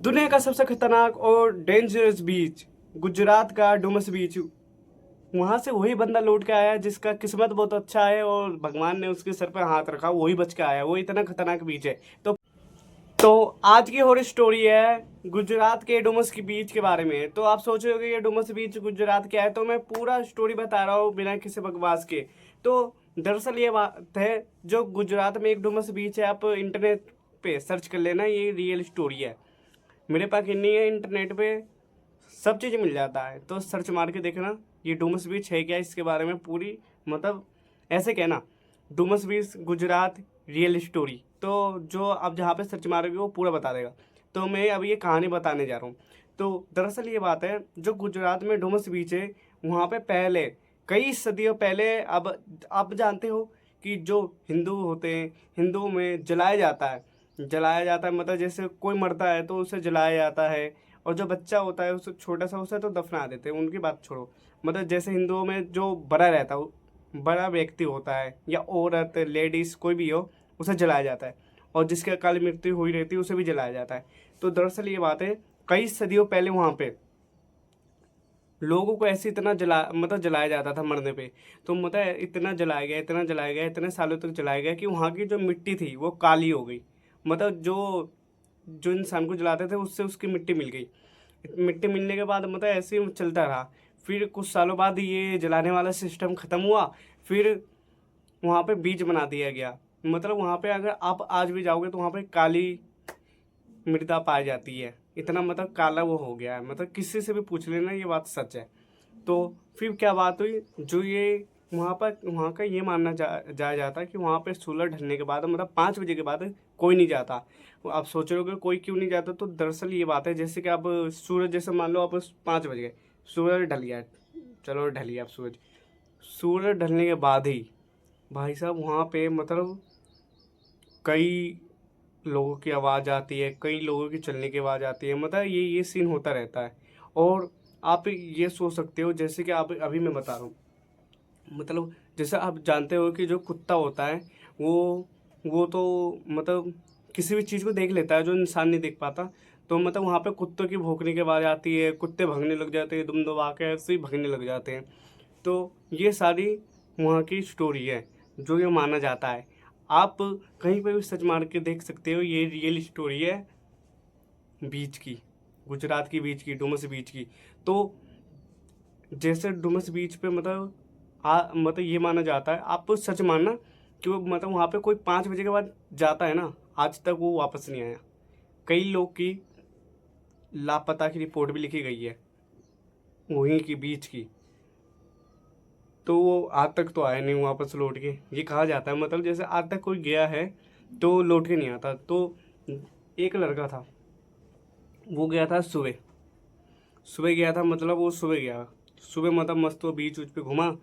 दुनिया का सबसे खतरनाक और डेंजरस बीच गुजरात का डुमस बीच। वहां से वही बंदा लौट के आया जिसका किस्मत बहुत अच्छा है और भगवान ने उसके सर पर हाथ रखा, वही बच के आया। वो इतना खतरनाक बीच है। तो आज की हॉरर स्टोरी है गुजरात के डुमस की बीच के बारे में। तो आप सोच रहे हो कि ये डुमस बीच गुजरात क्या है, तो मैं पूरा स्टोरी बता रहा हूँ बिना किसी बकवास के। तो दरअसल ये बात है, जो गुजरात में एक डुमस बीच है, आप इंटरनेट पे सर्च कर लेना, ये रियल स्टोरी है। मेरे पास नहीं है, इंटरनेट पे सब चीज़ मिल जाता है, तो सर्च मार के देखना ये डुमस बीच है क्या, इसके बारे में पूरी मतलब ऐसे कहना डुमस बीच गुजरात रियल स्टोरी। तो जो आप जहाँ पे सर्च मारोगे वो पूरा बता देगा। तो मैं अब ये कहानी बताने जा रहा हूँ। तो दरअसल ये बात है, जो गुजरात में डुमस बीच है, वहाँ पे पहले कई सदियों पहले, अब आप जानते हो कि जो हिंदू होते हैं, हिंदुओं में जलाया जाता है मतलब जैसे कोई मरता है तो उसे जलाया जाता है। और जो बच्चा होता है उसे छोटा सा, उसे तो दफना देते हैं, उनकी बात छोड़ो। मतलब जैसे हिंदुओं में जो बड़ा रहता है, बड़ा व्यक्ति होता है या औरत लेडीज कोई भी हो, उसे जलाया जाता है। और जिसकी अकाल मृत्यु हुई रहती है उसे भी जलाया जाता है। तो दरअसल ये बात है, कई सदियों पहले वहाँ पे लोगों को ऐसे इतना जलाया जाता था मरने पे। तो मतलब इतना जलाया गया इतने सालों तक जलाया गया कि वहाँ की जो मिट्टी थी वो काली हो गई। मतलब जो जो इंसान को जलाते थे उससे उसकी मिट्टी मिल गई। मिट्टी मिलने के बाद मतलब ऐसे ही चलता रहा। फिर कुछ सालों बाद ये जलाने वाला सिस्टम ख़त्म हुआ। फिर वहाँ पे बीज बना दिया गया। मतलब वहाँ पे अगर आप आज भी जाओगे तो वहाँ पे काली मृदा पाई जाती है। इतना मतलब काला वो हो गया है, मतलब किसी से भी पूछ लेना, ये बात सच है। तो फिर क्या बात हुई, जो ये वहाँ का ये मानना जाया जाता है कि वहाँ पे सूरज ढलने के बाद मतलब 5 बजे के बाद कोई नहीं जाता। आप सोच रहे हो कि कोई क्यों नहीं जाता, तो दरअसल ये बात है, जैसे कि आप सूरज, जैसे मान लो आप 5 बज गए, सूरज ढल गया, चलो ढल गया, आप सूरज ढलने के बाद ही भाई साहब वहाँ पे मतलब कई लोगों की आवाज़ आती है, कई लोगों की चलने की आवाज़ आती है। मतलब ये सीन होता रहता है। और आप ये सोच सकते हो, जैसे कि आप अभी मैं बता रहा हूँ, मतलब जैसे आप जानते हो कि जो कुत्ता होता है वो तो मतलब किसी भी चीज़ को देख लेता है जो इंसान नहीं देख पाता। तो मतलब वहाँ पे कुत्तों की भौंकने की आवाज़ आती है, कुत्ते भगने लग जाते हैं, दुम दबा के ऐसे ही भगने लग जाते हैं। तो ये सारी वहाँ की स्टोरी है, जो ये माना जाता है। आप कहीं पर भी सर्च मार के देख सकते हो, ये रियल स्टोरी है बीच की, गुजरात की बीच की, डुमस बीच की। तो जैसे डुमस बीच पे मतलब मतलब ये माना जाता है, आप सच मानना कि वो मतलब वहाँ पे कोई 5 बजे के बाद जाता है ना, आज तक वो वापस नहीं आया। कई लोग की लापता की रिपोर्ट भी लिखी गई है वहीं की बीच की। तो वो आज तक तो आया नहीं वापस लौट के, ये कहा जाता है। मतलब जैसे आज तक कोई गया है तो लौट के नहीं आता। तो एक लड़का था, वो गया था सुबह, सुबह गया था, मतलब वो सुबह गया, सुबह मतलब मस्त वो बीच उच पे घुमा।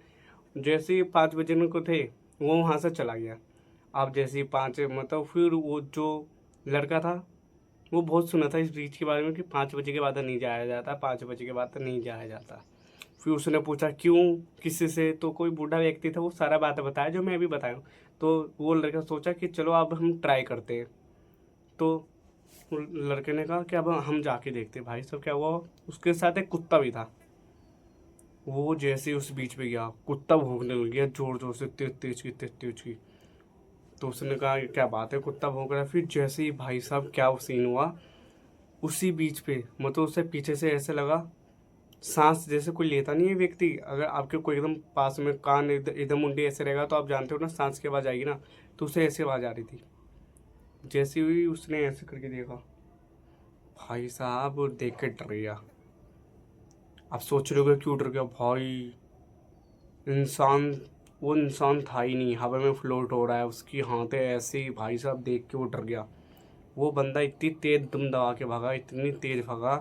जैसे ही 5 बजे को थे, वो वहाँ से चला गया। अब जैसे ही 5 मतलब फिर वो जो लड़का था, वो बहुत सुना था इस ब्रिज के बारे में कि 5 बजे के बाद नहीं जाया जाता, 5 बजे के बाद नहीं जाया जाता। फिर उसने पूछा क्यों, किसी से, तो कोई बूढ़ा व्यक्ति था, वो सारा बातें बताया जो मैं अभी बताया हूँ। तो वो लड़का सोचा कि चलो अब हम ट्राई करते हैं। तो लड़के ने कहा कि अब हम जाके देखते हैं। भाई साहब क्या हुआ, उसके साथ एक कुत्ता भी था। वो जैसे ही उस बीच पे गया, कुत्ता भौंकने लग गया जोर जोर से, तेज तेज की, तेज तेज की। तो उसने कहा ये क्या बात है, कुत्ता भौंक रहा है। फिर जैसे ही भाई साहब क्या सीन हुआ, उसी बीच पे मतलब उससे पीछे से ऐसे लगा, सांस जैसे कोई लेता नहीं है व्यक्ति, अगर आपके कोई एकदम पास में कान इधर मुंडी ऐसे रहेगा तो आप जानते हो ना सांस की आवाज़ आएगी ना, तो उसे ऐसी आवाज़ आ रही थी। जैसे ही उसने ऐसे करके देखा, भाई साहब देख के डर गया। आप सोच रहे हो क्यों डर गया भाई, इंसान, वो इंसान था ही नहीं, हवा में फ्लोट हो रहा है, उसकी हाथें ऐसे ही, भाई साहब देख के वो डर गया। वो बंदा इतनी तेज दम दबा के भागा, इतनी तेज भागा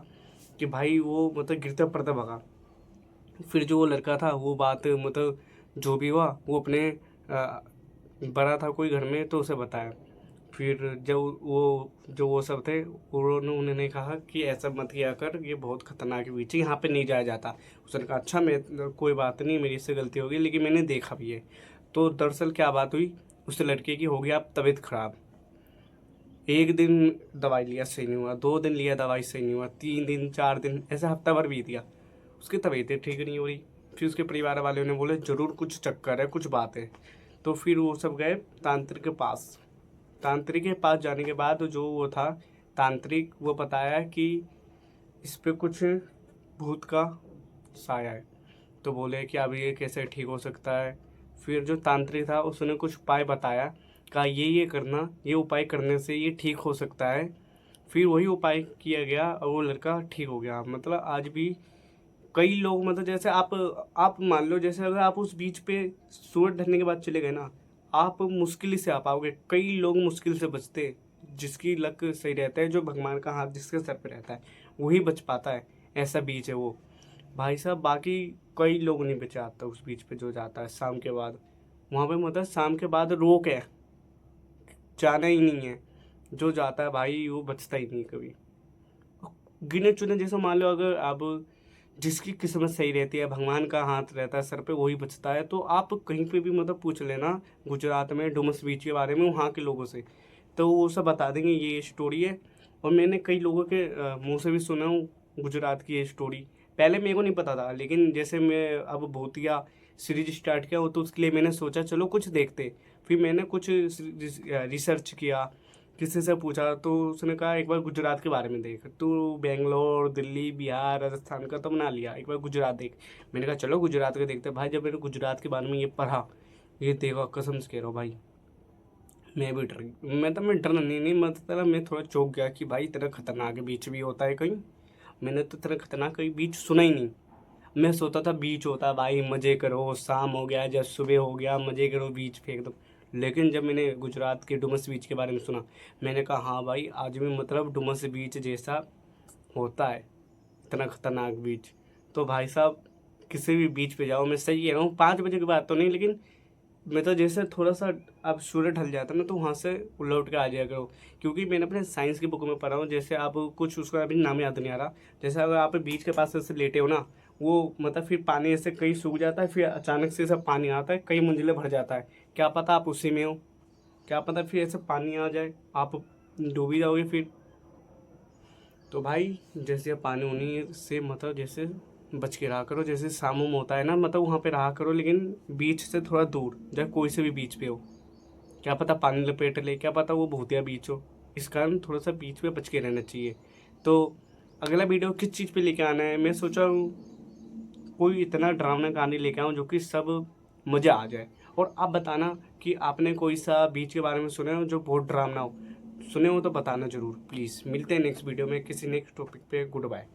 कि भाई वो मतलब गिरते पड़ते भागा। फिर जो वो लड़का था, वो बात मतलब जो भी हुआ, वो अपने बड़ा था कोई घर में तो उसे बताया। फिर जब वो जो वो सब थे, उन्होंने कहा कि ऐसा मत किया कर, ये बहुत खतरनाक बीच है, यहाँ पे नहीं जाया जाता। उसने कहा अच्छा, मैं कोई बात नहीं, मेरी से गलती होगी, लेकिन मैंने देखा भी है। तो दरअसल क्या बात हुई, उस लड़के की हो गया अब तबीयत खराब। एक दिन दवाई लिया सही नहीं हुआ, 2 दिन लिया दवाई सही नहीं हुआ, 3 दिन 4 दिन ऐसे हफ्ता भर बीत गया, उसकी तबीयत ठीक नहीं हो रही। फिर उसके परिवार वालों ने बोले ज़रूर कुछ चक्कर है, कुछ बात है। तो फिर वो सब गए तांत्रिक के पास। तांत्रिक के पास जाने के बाद जो वो था तांत्रिक, वो बताया कि इस पे कुछ भूत का साया है। तो बोले कि अब ये कैसे ठीक हो सकता है। फिर जो तांत्रिक था उसने कुछ उपाय बताया, कहा ये करना, ये उपाय करने से ये ठीक हो सकता है। फिर वही उपाय किया गया और वो लड़का ठीक हो गया। मतलब आज भी कई लोग, मतलब जैसे आप मान लो, जैसे अगर आप उस बीच पे सूरज ढलने के बाद चले गए ना, आप मुश्किल से आ पाओगे। कई लोग मुश्किल से बचते, जिसकी लक सही रहता है, जो भगवान का हाथ जिसके सर पे रहता है वही बच पाता है। ऐसा बीच है वो भाई साहब। बाकी कई लोग नहीं बच आता उस बीच पे जो जाता है शाम के बाद। वहाँ पे मतलब शाम के बाद रोक है, जाना ही नहीं है। जो जाता है भाई वो बचता ही नहीं कभी। गिने चुने जैसे मान लो, अगर आप जिसकी किस्मत सही रहती है, भगवान का हाथ रहता है सर पे, वही बचता है। तो आप कहीं पे भी मतलब पूछ लेना गुजरात में डुमस बीच के बारे में वहाँ के लोगों से, तो वो सब बता देंगे ये स्टोरी है। और मैंने कई लोगों के मुंह से भी सुना हूँ गुजरात की ये स्टोरी। पहले मेरे को नहीं पता था, लेकिन जैसे मैं अब भूतिया सीरीज स्टार्ट किया हो तो उसके लिए मैंने सोचा चलो कुछ देखते। फिर मैंने कुछ रिसर्च किया, किसी से पूछा तो उसने कहा एक बार गुजरात के बारे में देख, तू बेंगलोर दिल्ली बिहार राजस्थान का तो बना लिया, एक बार गुजरात देख। मैंने कहा चलो गुजरात का देखते भाई। जब मैंने गुजरात के बारे में ये पढ़ा, ये देखा, कसम से कह रहा हूँ भाई, मैं भी डर मैं डरना नहीं मतलब मैं थोड़ा चौंक गया कि भाई इतना खतरनाक बीच भी होता है कहीं। मैंने तो इतना खतरनाक कहीं बीच सुना ही नहीं। मैं सोचता था बीच होता है भाई मज़े करो, शाम हो गया जब सुबह हो गया मज़े करो बीच फेंक दो। लेकिन जब मैंने गुजरात के डुमस बीच के बारे में सुना, मैंने कहा हाँ भाई आज भी मतलब डुमस बीच जैसा होता है, इतना खतरनाक बीच। तो भाई साहब किसी भी बीच पे जाओ, मैं सही कह रहा हूँ, 5 बजे की बात तो नहीं, लेकिन मैं तो जैसे थोड़ा सा अब सूर्य ढल जाता है ना तो वहाँ से लौट के आ जाया करो। क्योंकि मैंने अपने साइंस की बुक में पढ़ा हूँ, जैसे आप कुछ उसका अभी नाम याद नहीं आ रहा, जैसे अगर आप बीच के पास ऐसे लेटे हो ना, वो मतलब फिर पानी ऐसे कहीं सूख जाता है, फिर अचानक से सब पानी आता है, कई मंजिलें भर जाता है, क्या पता आप उसी में हो, क्या पता फिर ऐसे पानी आ जाए आप डूब ही जाओगे फिर। तो भाई जैसे पानी होने से मतलब जैसे बच के रहा करो। जैसे शाम में होता है ना, मतलब वहाँ पे रहा करो, लेकिन बीच से थोड़ा दूर, जब कोई से भी बीच पे हो, क्या पता पानी लपेट ले, क्या पता वो भूतिया बीच हो। इस कारण थोड़ा सा बीच पे बच के रहना चाहिए। तो अगला वीडियो किस चीज़ पे लेके आना है, मैं सोचा हूँ कोई इतना डरावना कहानी लेके आऊँ जो कि सब मज़ा आ जाए। और आप बताना कि आपने कोई सा बीच के बारे में सुने हो जो बहुत डरावना हो। सुने हो तो बताना ज़रूर प्लीज़। मिलते हैं नेक्स्ट वीडियो में किसी नेक्स्ट टॉपिक पे। Good bye.